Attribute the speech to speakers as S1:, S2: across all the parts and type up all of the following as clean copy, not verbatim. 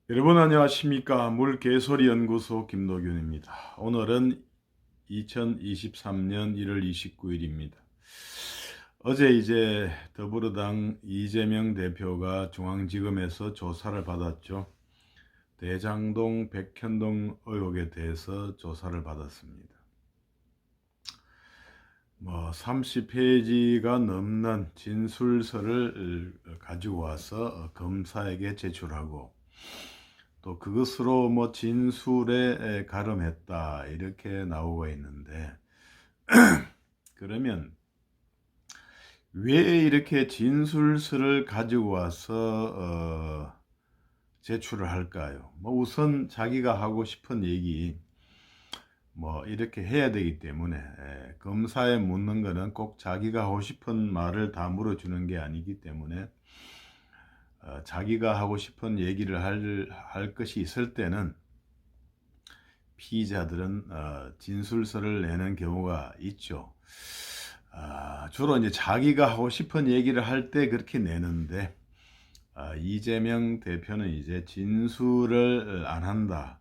S1: 여러분 안녕하십니까? 물개소리연구소 김노균입니다. 오늘은 2023년 1월 29일입니다. 어제 더불어당 이재명 대표가 중앙지검에서 조사를 받았죠. 대장동 백현동 의혹에 대해서 조사를 받았습니다. 30페이지가 넘는 진술서를 가지고 와서 검사에게 제출하고 또 그것으로 진술에 가름했다 이렇게 나오고 있는데 그러면 왜 이렇게 진술서를 가지고 와서 제출을 할까요? 우선 자기가 하고 싶은 얘기 이렇게 해야 되기 때문에 검사에 묻는 거는 꼭 자기가 하고 싶은 말을 다 물어주는 게 아니기 때문에 자기가 하고 싶은 얘기를 할 것이 있을 때는 피의자들은 진술서를 내는 경우가 있죠. 주로 자기가 하고 싶은 얘기를 할 때 그렇게 내는데 이재명 대표는 진술을 안 한다,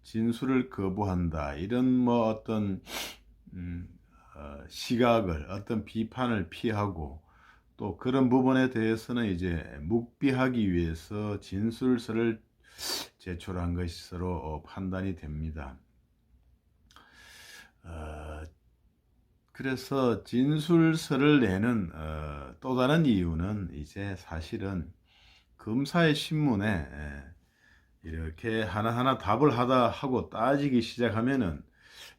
S1: 진술을 거부한다 이런 어떤 시각을 어떤 비판을 피하고 또 그런 부분에 대해서는 묵비하기 위해서 진술서를 제출한 것으로 판단이 됩니다. 그래서 진술서를 내는 또 다른 이유는 사실은 검사의 신문에 이렇게 하나하나 답을 하고 따지기 시작하면은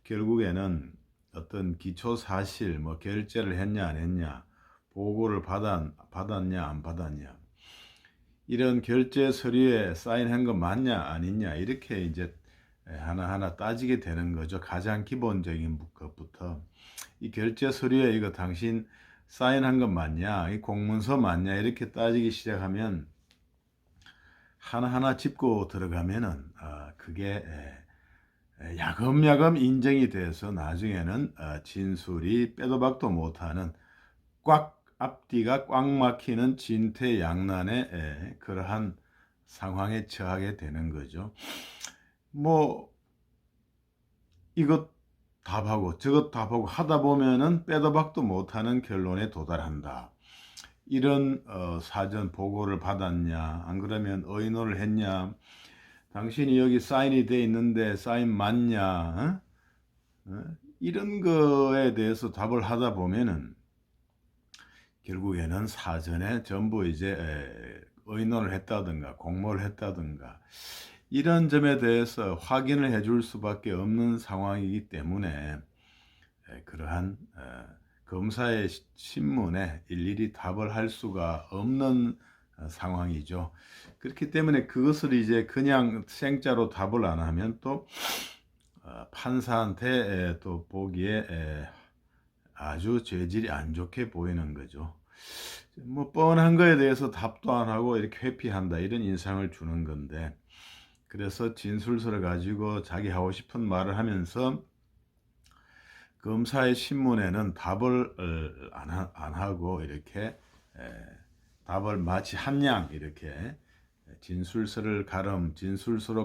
S1: 결국에는 어떤 기초 사실 결재를 했냐 안 했냐, 보고를 받았냐 안 받았냐, 이런 결제 서류에 사인한 거 맞냐 아니냐 이렇게 하나하나 따지게 되는 거죠. 가장 기본적인 것부터 이 결제 서류에 이거 당신 사인한 거 맞냐, 이 공문서 맞냐 이렇게 따지기 시작하면 하나하나 짚고 들어가면은 그게 야금야금 인정이 돼서 나중에는 진술이 빼도 박도 못하는 앞뒤가 꽉 막히는 진퇴양난의 그러한 상황에 처하게 되는 거죠. 이것 답하고 저것 답하고 하다 보면은 빼도 박도 못하는 결론에 도달한다. 이런 사전 보고를 받았냐, 안 그러면 의논을 했냐, 당신이 여기 사인이 돼 있는데 사인 맞냐, 이런 거에 대해서 답을 하다 보면은 결국에는 사전에 전부 의논을 했다든가 공모를 했다든가 이런 점에 대해서 확인을 해줄 수밖에 없는 상황이기 때문에 그러한 검사의 신문에 일일이 답을 할 수가 없는 상황이죠. 그렇기 때문에 그것을 그냥 생짜로 답을 안 하면 또 판사한테 또 보기에 아주 죄질이 안 좋게 보이는 거죠. 뻔한 거에 대해서 답도 안 하고 이렇게 회피한다 이런 인상을 주는 건데, 그래서 진술서를 가지고 자기 하고 싶은 말을 하면서 검사의 신문에는 답을 안 하고 이렇게 답을 마치 한 양 이렇게 진술서로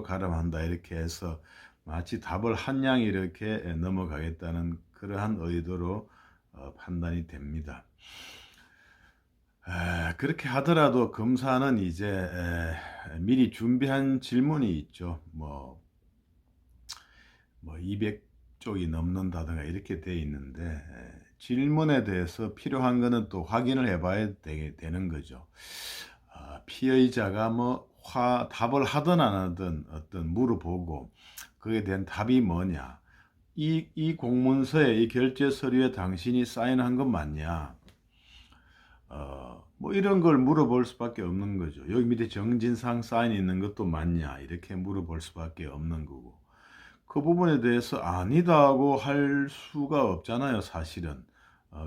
S1: 가름한다 이렇게 해서 마치 답을 한 양 이렇게 넘어가겠다는 그러한 의도로 판단이 됩니다. 그렇게 하더라도 검사는 미리 준비한 질문이 있죠. 200쪽이 넘는다든가 이렇게 돼 있는데 질문에 대해서 필요한 거는 또 확인을 해봐야 되는 거죠. 피의자가 답을 하든 안 하든 어떤 물어보고 그에 대한 답이 뭐냐, 이 공문서에 이 결제 서류에 당신이 사인한 건 맞냐, 이런 걸 물어볼 수밖에 없는 거죠. 여기 밑에 정진상 사인 있는 것도 맞냐 이렇게 물어볼 수밖에 없는 거고, 그 부분에 대해서 아니다고 할 수가 없잖아요. 사실은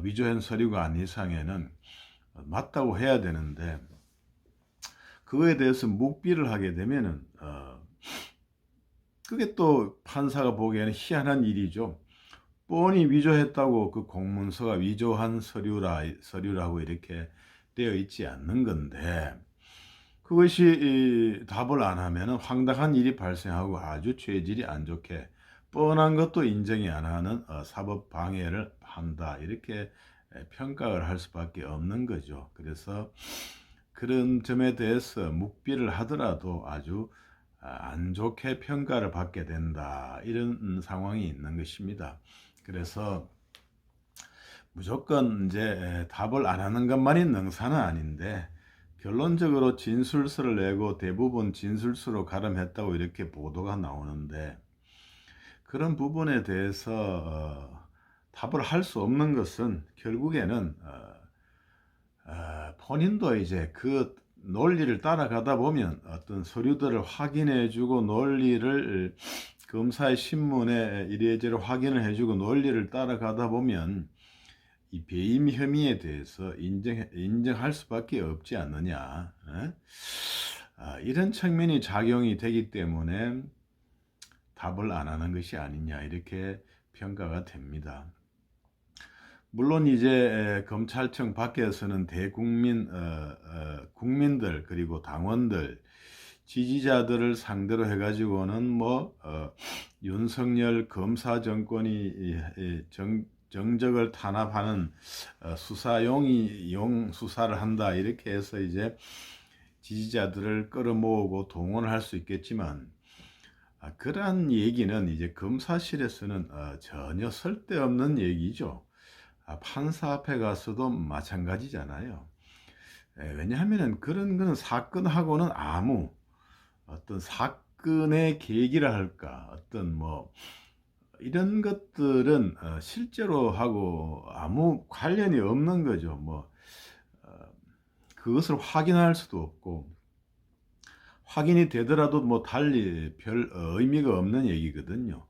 S1: 위조한 서류가 아닌 이상에는 맞다고 해야 되는데, 그거에 대해서 묵비를 하게 되면은 그게 또 판사가 보기에는 희한한 일이죠. 뻔히 위조했다고 그 공문서가 위조한 서류라고 이렇게 되어 있지 않는 건데, 그것이 답을 안 하면은 황당한 일이 발생하고 아주 죄질이 안 좋게 뻔한 것도 인정이 안 하는 사법 방해를 한다. 이렇게 평가를 할 수밖에 없는 거죠. 그래서 그런 점에 대해서 묵비를 하더라도 아주 안 좋게 평가를 받게 된다. 이런 상황이 있는 것입니다. 그래서 무조건 이제 답을 안 하는 것만이 능사는 아닌데 결론적으로 진술서를 내고 대부분 진술서로 가름했다고 이렇게 보도가 나오는데 그런 부분에 대해서 답을 할 수 없는 것은 결국에는 본인도 이제 그 논리를 따라가다 보면 어떤 서류들을 확인해주고 논리를 검사의 신문에 이래저래 확인을 해주고 논리를 따라가다 보면 이 배임 혐의에 대해서 인정할 수밖에 없지 않느냐. 이런 측면이 작용이 되기 때문에 답을 안 하는 것이 아니냐 이렇게 평가가 됩니다. 물론 이제 검찰청 밖에서는 대국민 국민들 그리고 당원들 지지자들을 상대로 해가지고는 윤석열 검사 정권이 정적을 탄압하는 수사용 수사를 한다 이렇게 해서 이제 지지자들을 끌어모으고 동원을 할 수 있겠지만 그러한 얘기는 이제 검사실에서는 전혀 쓸데없는 얘기죠. 판사 앞에 가서도 마찬가지잖아요. 왜냐하면 그런 거는 사건하고는 아무 어떤 사건의 계기라 할까 어떤 이런 것들은 실제로 하고 아무 관련이 없는 거죠. 그것을 확인할 수도 없고 확인이 되더라도 달리 별 의미가 없는 얘기거든요.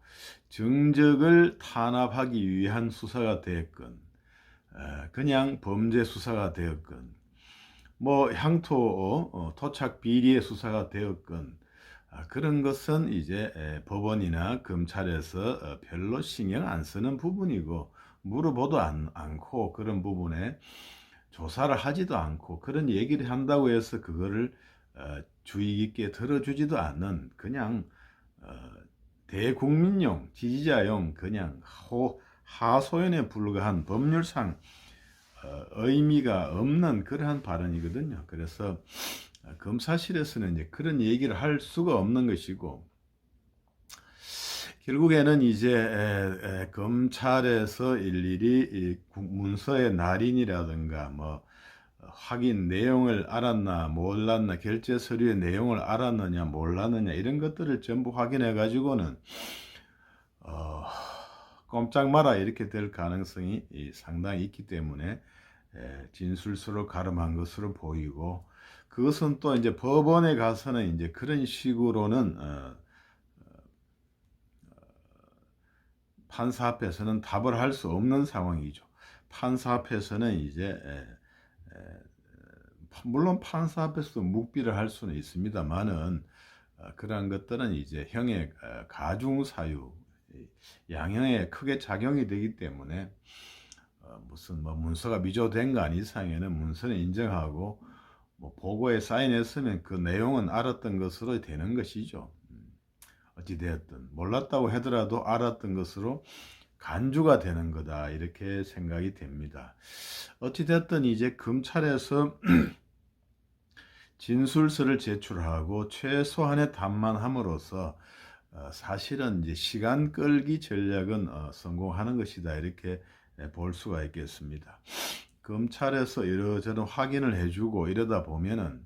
S1: 정적을 탄압하기 위한 수사가 됐건 그냥 범죄 수사가 되었건 향토 토착 비리의 수사가 되었건 그런 것은 이제 법원이나 검찰에서 별로 신경 안 쓰는 부분이고 물어보도 않고 그런 부분에 조사를 하지도 않고 그런 얘기를 한다고 해서 그거를 주의 깊게 들어주지도 않는 그냥 대국민용 지지자용 그냥 하소연에 불과한 법률상 의미가 없는 그러한 발언이거든요. 그래서 검사실에서는 이제 그런 얘기를 할 수가 없는 것이고 결국에는 이제 검찰에서 일일이 문서의 날인이라든가 확인 내용을 알았나 몰랐나 결제 서류의 내용을 알았느냐 몰랐느냐 이런 것들을 전부 확인해 가지고는 꼼짝 마라 이렇게 될 가능성이 상당히 있기 때문에 진술서로 가름한 것으로 보이고 그것은 또 이제 법원에 가서는 이제 그런 식으로는 판사 앞에서는 답을 할 수 없는 상황이죠. 판사 앞에서는 이제 물론 판사 앞에서도 묵비를 할 수는 있습니다만은 그러한 것들은 이제 형의 가중사유 양형에 크게 작용이 되기 때문에 무슨 문서가 미조된 거 아닌 이상에는 문서는 인정하고 보고에 사인했으면 그 내용은 알았던 것으로 되는 것이죠. 어찌되었든 몰랐다고 하더라도 알았던 것으로 간주가 되는 거다 이렇게 생각이 됩니다. 어찌됐든 이제 검찰에서 진술서를 제출하고 최소한의 답만 함으로써 사실은 이제 시간 끌기 전략은 성공하는 것이다 이렇게 볼 수가 있겠습니다. 검찰에서 이러저런 확인을 해주고 이러다 보면은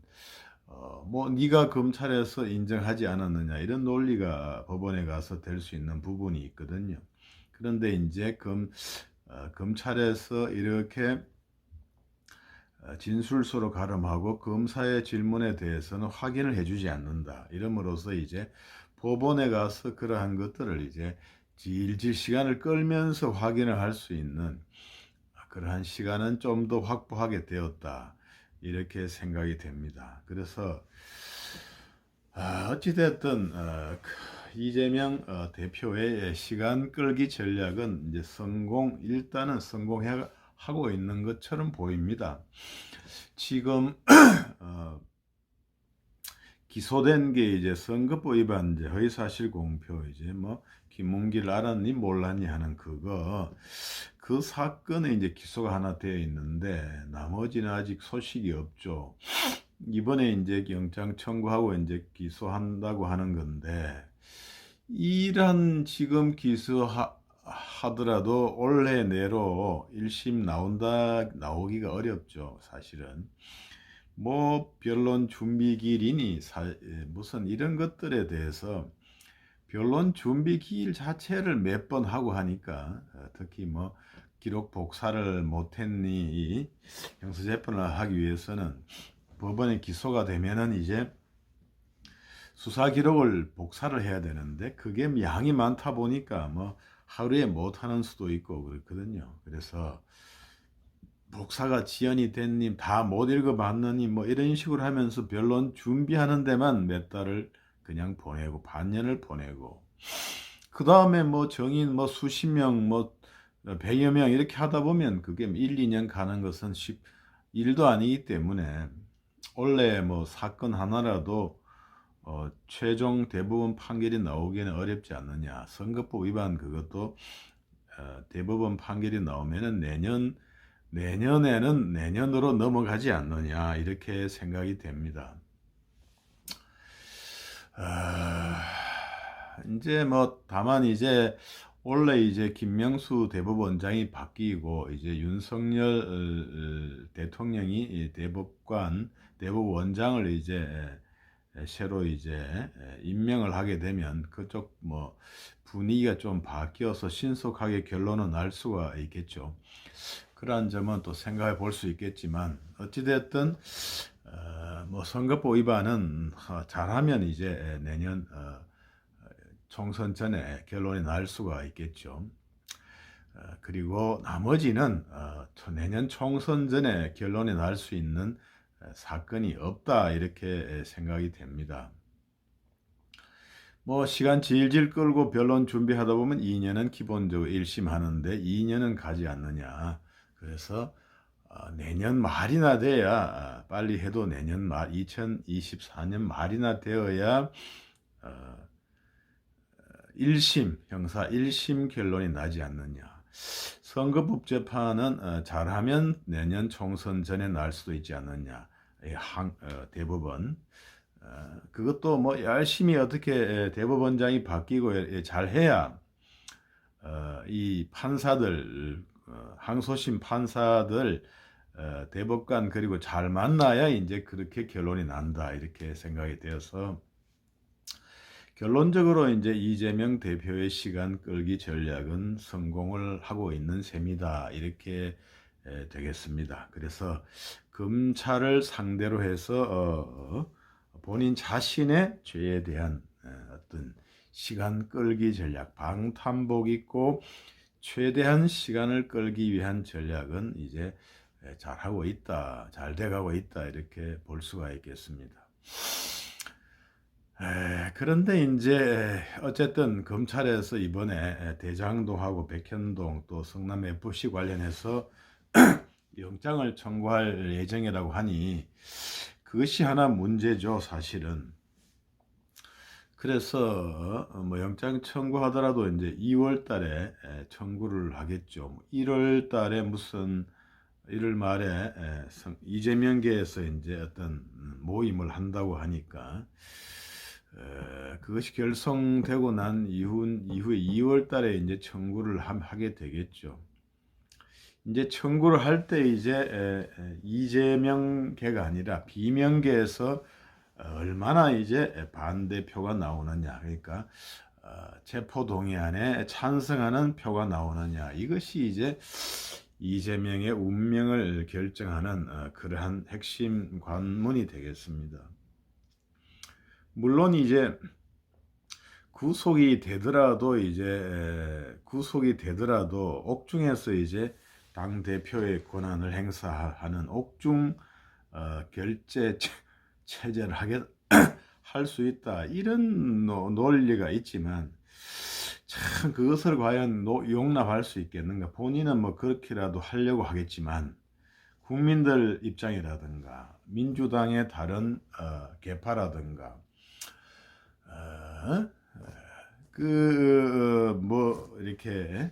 S1: 네가 검찰에서 인정하지 않았느냐 이런 논리가 법원에 가서 될 수 있는 부분이 있거든요. 그런데 이제 검찰에서 이렇게 진술서로 가름하고 검사의 질문에 대해서는 확인을 해주지 않는다. 이름으로써 이제 법원에 가서 그러한 것들을 이제 질질 시간을 끌면서 확인을 할 수 있는 그러한 시간은 좀 더 확보하게 되었다. 이렇게 생각이 됩니다. 그래서 어찌됐든 이재명 대표의 시간 끌기 전략은 이제 일단은 성공하고 있는 것처럼 보입니다. 지금 기소된 게 이제 선거법 위반, 이제 허위사실 공표, 이제 뭐 김문길 알았니 몰랐니 하는 그거, 그 사건에 이제 기소가 하나 되어 있는데 나머지는 아직 소식이 없죠. 이번에 이제 영장 청구하고 이제 기소한다고 하는 건데, 이런 지금 기소하더라도 올해 내로 1심 나오기가 어렵죠, 사실은. 뭐 변론 준비 기일이니 무슨 이런 것들에 대해서 변론 준비 기일 자체를 몇 번 하고 하니까, 특히 뭐 기록 복사를 못했니 형사재판을 하기 위해서는 법원에 기소가 되면은 이제 수사 기록을 복사를 해야 되는데, 그게 양이 많다 보니까 뭐 하루에 못 하는 수도 있고 그렇거든요. 그래서 복사가 지연이 됐니, 다 못 읽어봤느니, 뭐 이런 식으로 하면서 변론 준비하는 데만 몇 달을 그냥 보내고, 반년을 보내고, 그 다음에 뭐 정인 뭐 수십 명, 뭐 100여 명 이렇게 하다 보면 그게 1, 2년 가는 것은 일도 아니기 때문에, 원래 뭐 사건 하나라도 최종 대법원 판결이 나오기는 어렵지 않느냐. 선거법 위반 그것도 대법원 판결이 나오면은 내년에는 내년으로 넘어가지 않느냐, 이렇게 생각이 됩니다. 이제 뭐 다만 이제 원래 이제 김명수 대법원장이 바뀌고 이제 윤석열 대통령이 대법원장을 이제 새로 이제 임명을 하게 되면 그쪽 뭐 분위기가 좀 바뀌어서 신속하게 결론은 날 수가 있겠죠. 그러한 점은 또 생각해 볼 수 있겠지만, 어찌됐든 뭐 선거법 위반은 잘하면 이제 내년 총선 전에 결론이 날 수가 있겠죠. 그리고 나머지는 내년 총선 전에 결론이 날 수 있는 사건이 없다, 이렇게 생각이 됩니다. 뭐 시간 질질 끌고 변론 준비하다 보면 2년은 기본적으로 1심 하는데 2년은 가지 않느냐. 그래서 내년 말이나 돼야, 빨리 해도 내년 말 2024년 말이나 되어야 1심 형사 1심 결론이 나지 않느냐. 선거법 재판은 잘하면 내년 총선 전에 날 수도 있지 않느냐. 대법원 그것도 뭐 열심히 어떻게 대법원장이 바뀌고 잘해야 이 판사들, 항소심 판사들, 대법관 그리고 잘 만나야 이제 그렇게 결론이 난다, 이렇게 생각이 되어서 결론적으로 이제 이재명 대표의 시간 끌기 전략은 성공을 하고 있는 셈이다, 이렇게 되겠습니다. 그래서 검찰을 상대로 해서 본인 자신의 죄에 대한 어떤 시간 끌기 전략, 방탄복 입고 최대한 시간을 끌기 위한 전략은 이제 잘하고 있다, 잘 돼가고 있다, 이렇게 볼 수가 있겠습니다. 그런데 이제 어쨌든 검찰에서 이번에 대장동하고 백현동 또 성남 FC 관련해서 영장을 청구할 예정이라고 하니 그것이 하나 문제죠, 사실은. 그래서 뭐 영장 청구하더라도 이제 2월 달에 청구를 하겠죠. 1월 달에 무슨 1월 말에 이재명계에서 이제 어떤 모임을 한다고 하니까, 그것이 결성되고 난 이후에 2월 달에 이제 청구를 하게 되겠죠. 이제 청구를 할 때 이제 이재명계가 아니라 비명계에서 얼마나 이제 반대표가 나오느냐, 그러니까 체포동의안에 찬성하는 표가 나오느냐, 이것이 이제 이재명의 운명을 결정하는 그러한 핵심 관문이 되겠습니다. 물론 이제 구속이 되더라도 옥중에서 이제 당 대표의 권한을 행사하는 옥중 결재 체제를 할 수 있다, 이런 논리가 있지만, 참 그것을 과연 용납할 수 있겠는가. 본인은 뭐 그렇게라도 하려고 하겠지만 국민들 입장이라든가 민주당의 다른 계파라든가 그 뭐 이렇게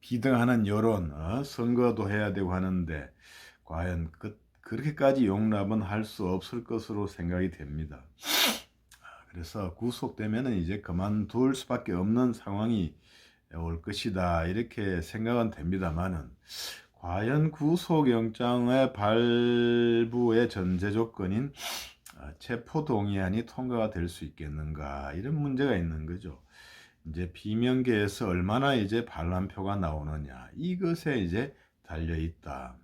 S1: 비등하는 여론, 선거도 해야 되고 하는데 과연 그렇게까지 용납은 할 수 없을 것으로 생각이 됩니다. 그래서 구속되면은 이제 그만둘 수밖에 없는 상황이 올 것이다 이렇게 생각은 됩니다만은 과연 구속영장의 발부의 전제 조건인 체포동의안이 통과가 될 수 있겠는가 이런 문제가 있는 거죠. 이제 비명계에서 얼마나 이제 반란표가 나오느냐 이것에 이제 달려 있다.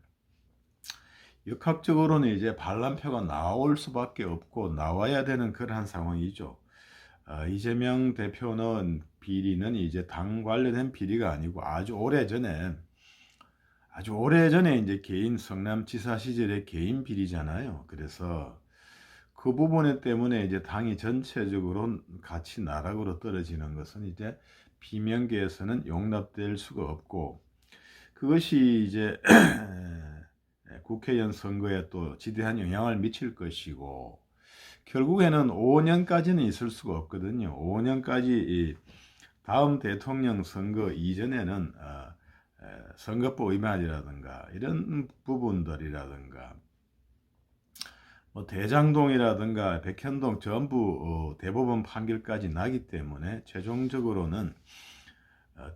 S1: 역학적으로는 이제 반란표가 나올 수밖에 없고 나와야 되는 그러한 상황이죠. 이재명 대표는 비리는 이제 당 관련된 비리가 아니고 아주 오래전에 이제 개인 성남지사 시절의 개인 비리잖아요. 그래서 그 부분 때문에 이제 당이 전체적으로 같이 나락으로 떨어지는 것은 이제 비명계에서는 용납될 수가 없고 그것이 이제 국회의원 선거에 또 지대한 영향을 미칠 것이고 결국에는 5년까지는 있을 수가 없거든요. 5년까지 다음 대통령 선거 이전에는 선거법 위반이라든가 이런 부분들이라든가 뭐 대장동이라든가 백현동 전부 대법원 판결까지 나기 때문에 최종적으로는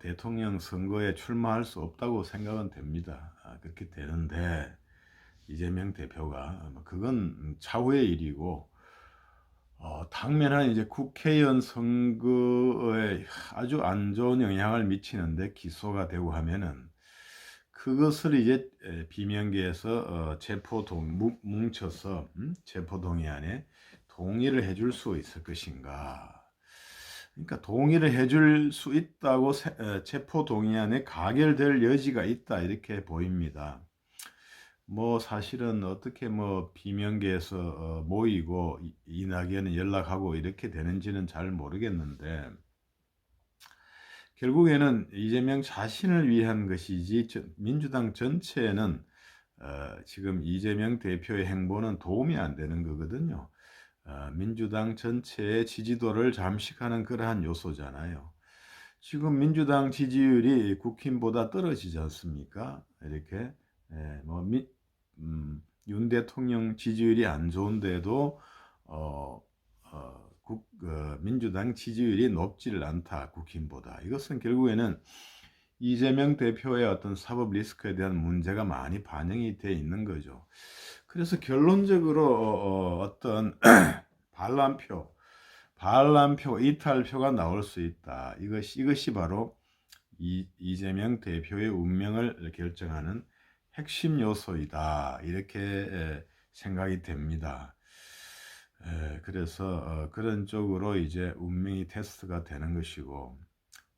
S1: 대통령 선거에 출마할 수 없다고 생각은 됩니다. 그렇게 되는데 이재명 대표가 그건 차후의 일이고 당면한 이제 국회의원 선거에 아주 안 좋은 영향을 미치는데 기소가 되고 하면은 그것을 이제 비명계에서 뭉쳐서 체포동의안에 동의를 해줄 수 있을 것인가? 그러니까 동의를 해줄 수 있다고 체포동의안에 가결될 여지가 있다 이렇게 보입니다. 뭐 사실은 어떻게 뭐 비명계에서 모이고 이낙연은 연락하고 이렇게 되는지는 잘 모르겠는데 결국에는 이재명 자신을 위한 것이지 민주당 전체에는 지금 이재명 대표의 행보는 도움이 안 되는 거거든요. 민주당 전체의 지지도를 잠식하는 그러한 요소잖아요. 지금 민주당 지지율이 국힘보다 떨어지지 않습니까? 이렇게 윤 대통령 지지율이 안 좋은데도 민주당 지지율이 높지를 않다 국힘보다. 이것은 결국에는 이재명 대표의 어떤 사법 리스크에 대한 문제가 많이 반영이 돼 있는 거죠. 그래서 결론적으로 어떤 반란표, 이탈표가 나올 수 있다. 이것이 바로 이재명 대표의 운명을 결정하는 핵심 요소이다. 이렇게 생각이 됩니다. 그래서 그런 쪽으로 이제 운명이 테스트가 되는 것이고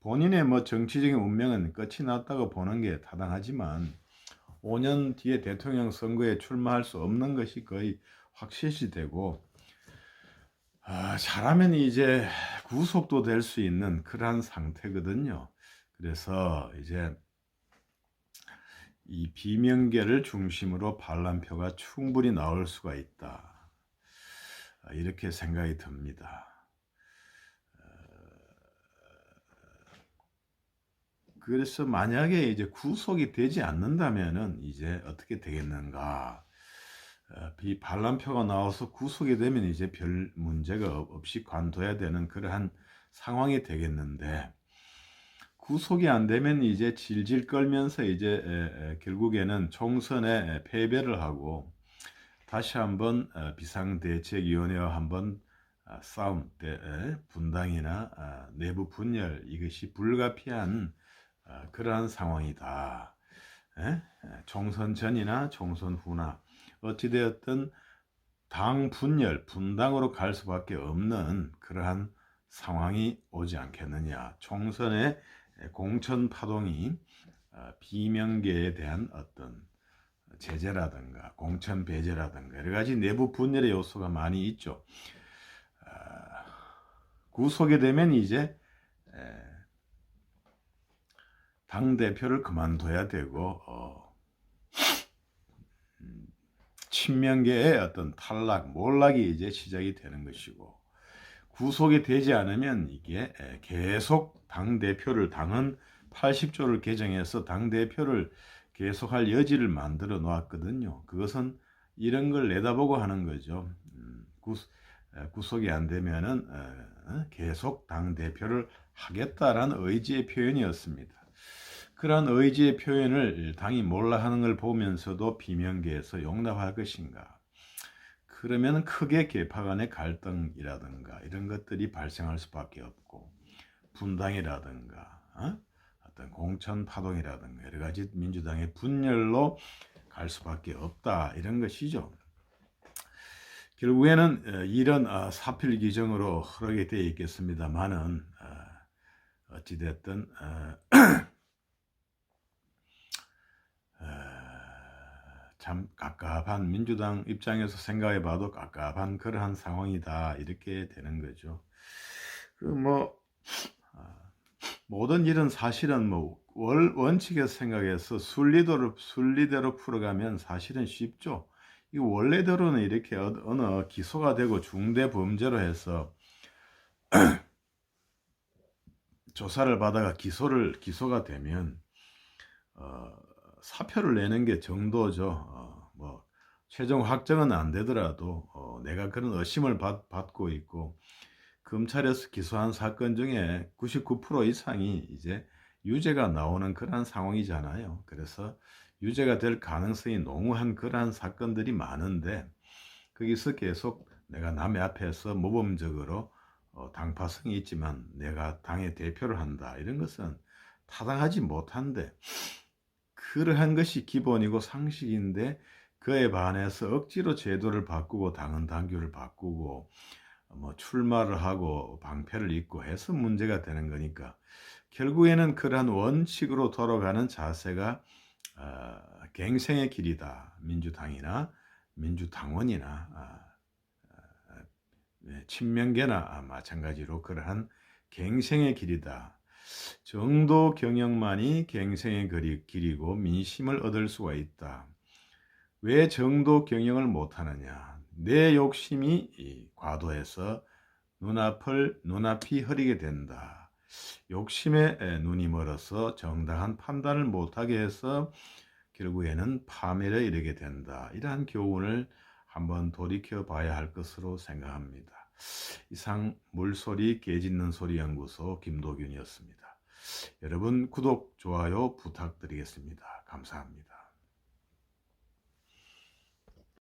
S1: 본인의 뭐 정치적인 운명은 끝이 났다고 보는 게 타당하지만 5년 뒤에 대통령 선거에 출마할 수 없는 것이 거의 확실시되고 잘하면 이제 구속도 될 수 있는 그러한 상태거든요. 그래서 이제 이 비명계를 중심으로 반란표가 충분히 나올 수가 있다. 이렇게 생각이 듭니다. 그래서 만약에 이제 구속이 되지 않는다면은 이제 어떻게 되겠는가? 반란표가 나와서 구속이 되면 이제 별 문제가 없이 관둬야 되는 그러한 상황이 되겠는데 구속이 안 되면 이제 질질 끌면서 이제 결국에는 총선에 패배를 하고 다시 한번 비상대책위원회와 한번 싸움 때 분당이나 내부 분열 이것이 불가피한 그러한 상황이다. 총선 전이나 총선 후나 어찌되었든 당 분열, 분당으로 갈 수밖에 없는 그러한 상황이 오지 않겠느냐. 총선의 공천 파동이 비명계에 대한 어떤 제재라든가 공천 배제라든가 여러 가지 내부 분열의 요소가 많이 있죠. 구속이 되면 이제 당 대표를 그만둬야 되고 친명계의 어떤 탈락, 몰락이 이제 시작이 되는 것이고, 구속이 되지 않으면 이게 계속 당은 80조를 개정해서 당대표를 계속할 여지를 만들어 놓았거든요. 그것은 이런 걸 내다보고 하는 거죠. 구속이 안 되면은 계속 당대표를 하겠다라는 의지의 표현이었습니다. 그러한 의지의 표현을 당이 몰라하는 걸 보면서도 비명계에서 용납할 것인가? 그러면 크게 계파 간의 갈등이라든가 이런 것들이 발생할 수밖에 없고, 분당이라든가 어떤 공천 파동이라든가 여러 가지 민주당의 분열로 갈 수밖에 없다, 이런 것이죠. 결국에는 이런 사필 규정으로 흐르게 되어 있겠습니다만은, 어찌됐든 참 갑갑한, 민주당 입장에서 생각해 봐도 갑갑한 그러한 상황이다, 이렇게 되는 거죠. 모든 일은 사실은 원칙에서 생각해서 순리대로 풀어가면 사실은 쉽죠. 이 원래대로는 이렇게 어느 기소가 되고 중대 범죄로 해서 조사를 받아가 기소가 되면 사표를 내는 게 정도죠. 최종 확정은 안 되더라도 내가 그런 의심을 받고 있고, 검찰에서 기소한 사건 중에 99% 이상이 이제 유죄가 나오는 그러한 상황이잖아요. 그래서 유죄가 될 가능성이 농후한 그러한 사건들이 많은데, 거기서 계속 내가 남의 앞에서 모범적으로 당파성이 있지만 내가 당의 대표를 한다, 이런 것은 타당하지 못한데, 그러한 것이 기본이고 상식인데 그에 반해서 억지로 제도를 바꾸고 당규를 바꾸고 출마를 하고 방패를 잇고 해서 문제가 되는 거니까, 결국에는 그러한 원칙으로 돌아가는 자세가 갱생의 길이다. 민주당이나 민주당원이나 친명계나 마찬가지로 그러한 갱생의 길이다. 정도 경영만이 갱생의 길이고 민심을 얻을 수가 있다. 왜 정도 경영을 못하느냐? 내 욕심이 과도해서 눈앞이 흐리게 된다. 욕심에 눈이 멀어서 정당한 판단을 못하게 해서 결국에는 파멸에 이르게 된다. 이러한 교훈을 한번 돌이켜 봐야 할 것으로 생각합니다. 이상 물소리 깨짖는 소리 연구소 김도균이었습니다. 여러분 구독, 좋아요 부탁드리겠습니다. 감사합니다.